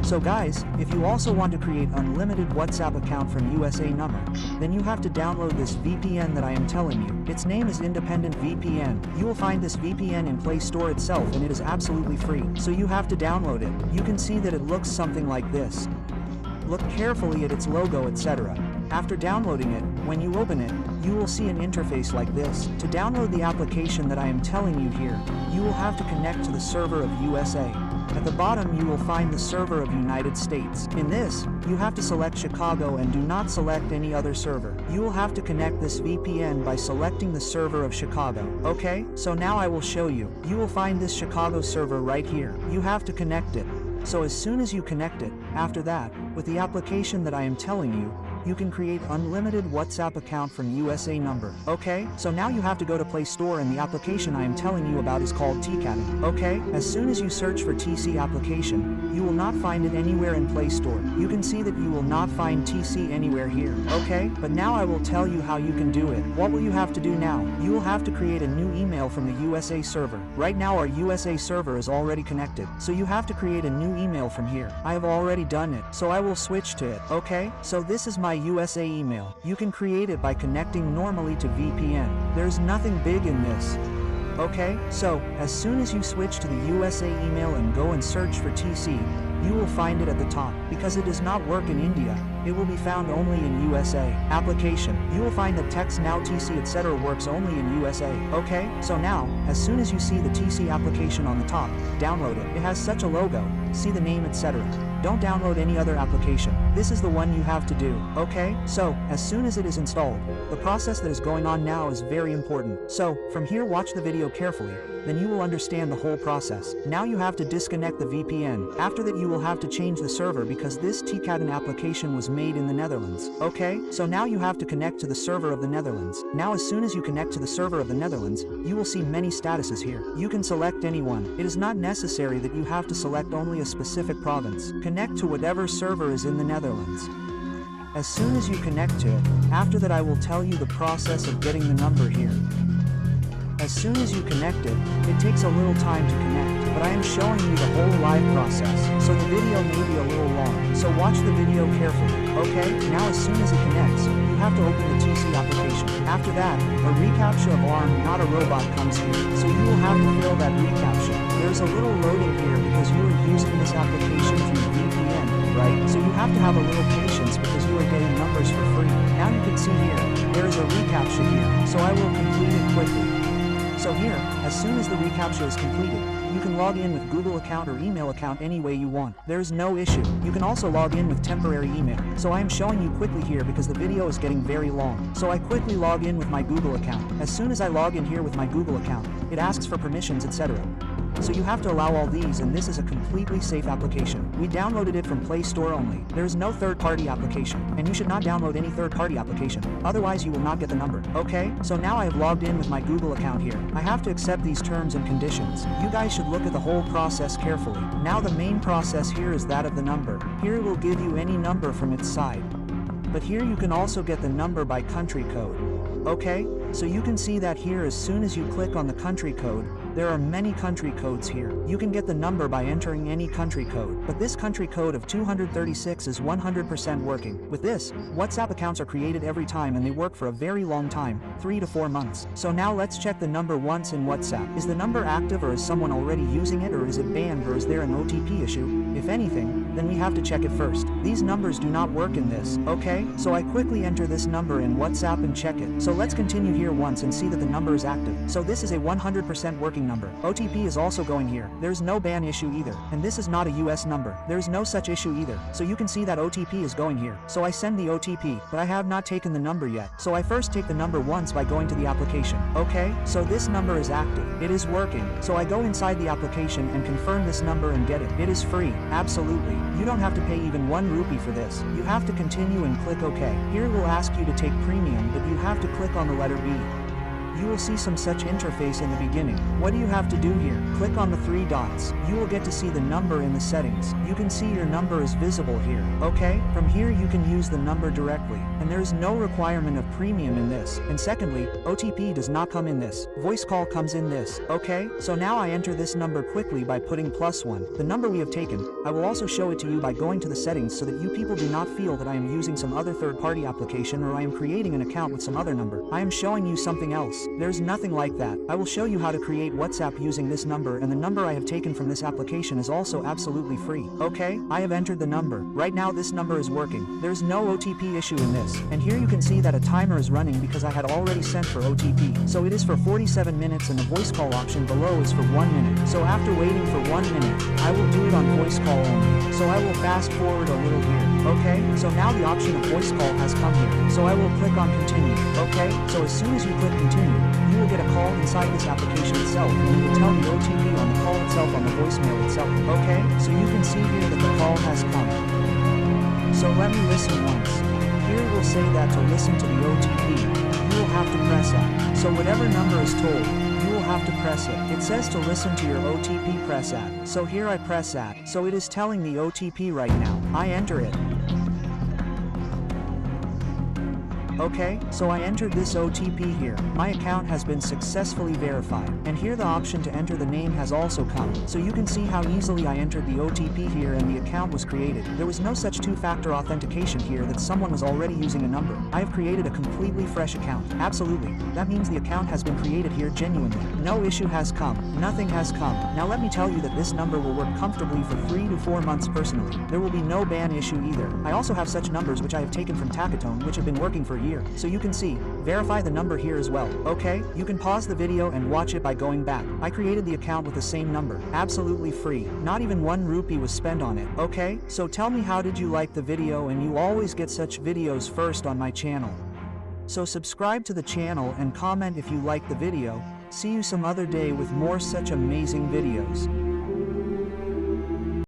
So guys, if you also want to create unlimited WhatsApp account from USA number, then you have to download this VPN that I am telling you. Its name is Independent VPN. You will find this VPN in Play Store itself and it is absolutely free. So you have to download it. You can see that it looks something like this. Look carefully at its logo, etc. After downloading it, when you open it, you will see an interface like this. To download the application that I am telling you here, you will have to connect to the server of USA. At the bottom you will find the server of United States. In this, you have to select Chicago and do not select any other server. You will have to connect this VPN by selecting the server of Chicago. Okay, so now I will show you. You will find this Chicago server right here. You have to connect it. So as soon as you connect it, after that, with the application that I am telling you, you can create unlimited WhatsApp account from USA number. Okay, so now you have to go to Play Store and the application I am telling you about is called TechnoG. Okay, as soon as you search for TC application, you will not find it anywhere in Play Store. You can see that you will not find TC anywhere here. Okay, but now I will tell you how you can do it. What will you have to do now? You will have to create a new email from the USA server. Right now our USA server is already connected, so you have to create a new email from here. I have already done it, so I will switch to it. Okay, so this is my USA email. You can create it by connecting normally to VPN. There's nothing big in this. Okay, so as soon as you switch to the USA email and go and search for TC, you will find it at the top. Because it does not work in India, it will be found only in USA. Application. You will find that text now TC etc. works only in USA. Okay, so now, as soon as you see the TC application on the top, download it. It has such a logo, see the name etc. Don't download any other application. This is the one you have to do. Okay, so, as soon as it is installed, the process that is going on now is very important. So, from here watch the video carefully, then you will understand the whole process. Now you have to disconnect the VPN. After that you will have to change the server because this TechnoG application was made in the Netherlands. Okay, so now you have to connect to the server of the Netherlands. Now as soon as you connect to the server of the Netherlands, you will see many statuses here. You can select any one. It is not necessary that you have to select only a specific province. Connect to whatever server is in the Netherlands. As soon as you connect to it, after that I will tell you the process of getting the number here. As soon as you connect it, it takes a little time to connect, but I am showing you the whole live process, so the video may be a little long, so watch the video carefully. Okay, now as soon as it connects, you have to open the TC application. After that, a reCAPTCHA of ARM, not a robot, comes here, so you will have to fill that reCAPTCHA. There's a little loading here because you are using this application through VPN, right? So you have to have a little patience because you are getting numbers for free. Now you can see here, there is a reCAPTCHA here, so I will complete it quickly. So here, as soon as the reCAPTCHA is completed, you can log in with Google account or email account any way you want. There is no issue. You can also log in with temporary email. So I am showing you quickly here because the video is getting very long. So I quickly log in with my Google account. As soon as I log in here with my Google account, it asks for permissions, etc. So you have to allow all these, and this is a completely safe application. We downloaded it from Play Store only. There is no third-party application, and you should not download any third-party application. Otherwise you will not get the number. Okay, so now I have logged in with my Google account here. I have to accept these terms and conditions. You guys should look at the whole process carefully. Now the main process here is that of the number. Here it will give you any number from its side. But here you can also get the number by country code. Okay, so you can see that here as soon as you click on the country code, there are many country codes here. You can get the number by entering any country code, but this country code of 236 is 100% working. With this, WhatsApp accounts are created every time and they work for a very long time, 3 to 4 months. So now let's check the number once in WhatsApp. Is the number active or is someone already using it, or is it banned, or is there an OTP issue? If anything, then we have to check it first. These numbers do not work in this, okay? So I quickly enter this number in WhatsApp and check it. So let's continue here once and see that the number is active. So this is a 100% working number. OTP is also going here. There's no ban issue either. And this is not a US number. There's no such issue either. So you can see that OTP is going here. So I send the OTP, but I have not taken the number yet. So I first take the number once by going to the application. Okay, so this number is active. It is working. So I go inside the application and confirm this number and get it. It is free. Absolutely. You don't have to pay even 1 rupee for this. You have to continue and click OK. Here it will ask you to take premium, but you have to click on the letter B. you will see some such interface in the beginning. What do you have to do here? Click on the 3 dots. You will get to see the number in the settings. You can see your number is visible here. Okay? From here you can use the number directly, and there is no requirement of premium in this. And secondly, OTP does not come in this. Voice call comes in this. Okay? So now I enter this number quickly by putting +1, the number we have taken. I will also show it to you by going to the settings so that you people do not feel that I am using some other third-party application or I am creating an account with some other number. I am showing you something else. There's nothing like that. I will show you how to create WhatsApp using this number, and the number I have taken from this application is also absolutely free. Okay? I have entered the number. Right now this number is working. There's no OTP issue in this. And here you can see that a timer is running because I had already sent for OTP. So it is for 47 minutes and the voice call option below is for 1 minute. So after waiting for 1 minute, I will do it on voice call only. So I will fast forward a little here. Okay? So now the option of voice call has come here. So I will click on continue. Okay? So as soon as you click continue, you will get a call inside this application itself, and it will tell the OTP on the call itself on the voicemail itself. Okay? So you can see here that the call has come. So let me listen once. Here it will say that to listen to the OTP, you will have to press at. So whatever number is told, you will have to press it. It says to listen to your OTP, press at. So here I press at. So it is telling the OTP right now. I enter it. Okay, so I entered this OTP here. My account has been successfully verified. And here the option to enter the name has also come. So you can see how easily I entered the OTP here and the account was created. There was no such two-factor authentication here that someone was already using a number. I have created a completely fresh account. Absolutely. That means the account has been created here genuinely. No issue has come. Nothing has come. Now let me tell you that this number will work comfortably for 3 to 4 months personally. There will be no ban issue either. I also have such numbers which I have taken from Takatone which have been working for year. So you can see, verify the number here as well. Okay? You can pause the video and watch it by going back. I created the account with the same number. Absolutely free. Not even 1 rupee was spent on it. Okay? So tell me, how did you like the video? And you always get such videos first on my channel. So subscribe to the channel and comment if you like the video. See you some other day with more such amazing videos.